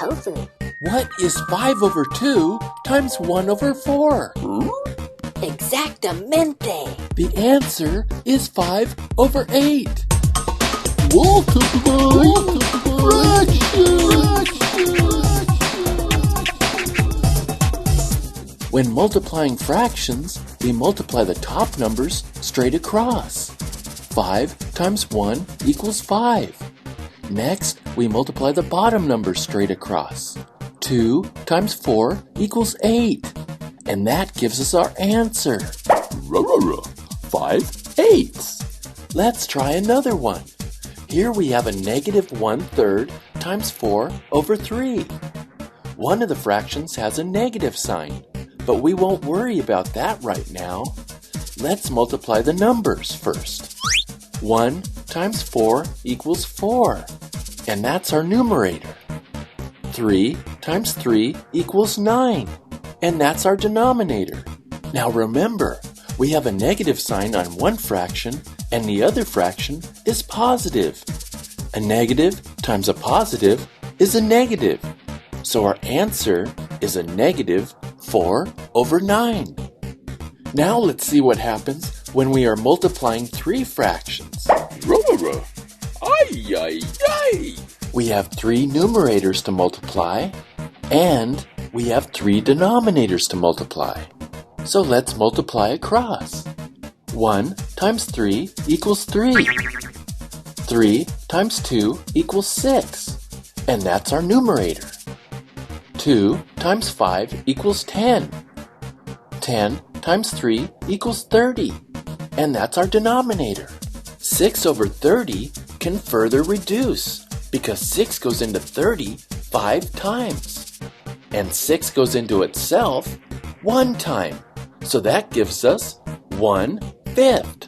tofu. What is 5 over 2 times 1 over 4? Exactamente. The answer is 5 over 8. Multiply fractions. When multiplying fractions, we multiply the top numbers straight across. 5 times 1 equals 5. Next, we multiply the bottom numbers straight across. 2 times 4 equals 8. And that gives us our answer. 5 eighths. Let's try another one. Here we have a negative 1/3 times 4 over 3. One of the fractions has a negative sign, but we won't worry about that right now. Let's multiply the numbers first. 1 times 4 equals 4, and that's our numerator. 3 times 3 equals 9, and that's our denominator. Now remember, we have a negative sign on one fraction, and the other fraction is positive. A negative times a positive is a negative, so our answer is a negative 4 over 9. Now let's see what happens when we are multiplying three fractions. We have 3 numerators to multiply, and we have 3 denominators to multiply. So let's multiply across. 1 times 3 equals 3. 3 times 2 equals 6, and that's our numerator. 2 times 5 equals 10. 10 times 3 equals 30, and that's our denominator. 6 over 30 can further reduce because 6 goes into 30 5 times, and 6 goes into itself 1 time, so that gives us 1/5.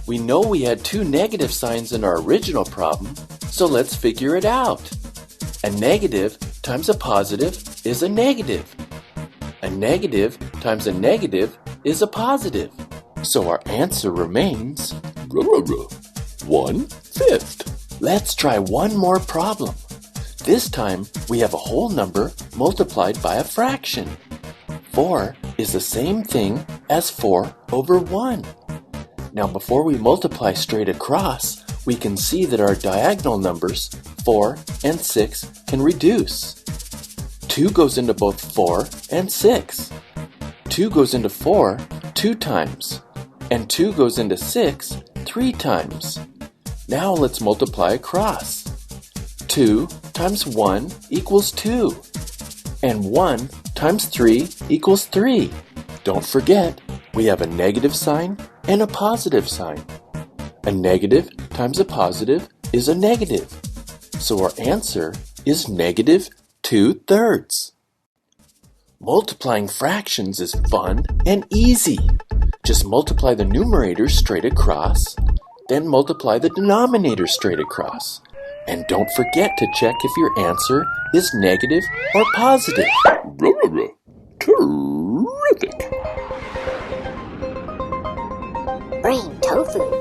We know we had 2 negative signs in our original problem, so let's figure it out. A negative times a positive is a negative. A negative times a negative is a positive. So our answer remains 1/5. Let's try one more problem. This time we have a whole number multiplied by a fraction. 4 is the same thing as 4 over 1. Now before we multiply straight across, we can see that our diagonal numbers, 4 and 6, can reduce. 2 goes into both 4 and 6. 2 goes into 4 2 times, and 2 goes into 6 3 times. Now let's multiply across. 2 times 1 equals 2, and 1 times 3 equals 3. Don't forget, we have a negative sign and a positive sign. A negative times a positive is a negative, so our answer is negative 2/3. Multiplying fractions is fun and easy. Just multiply the numerators straight across, then multiply the denominator straight across. And don't forget to check if your answer is negative or positive. Terrific! Brain tofu.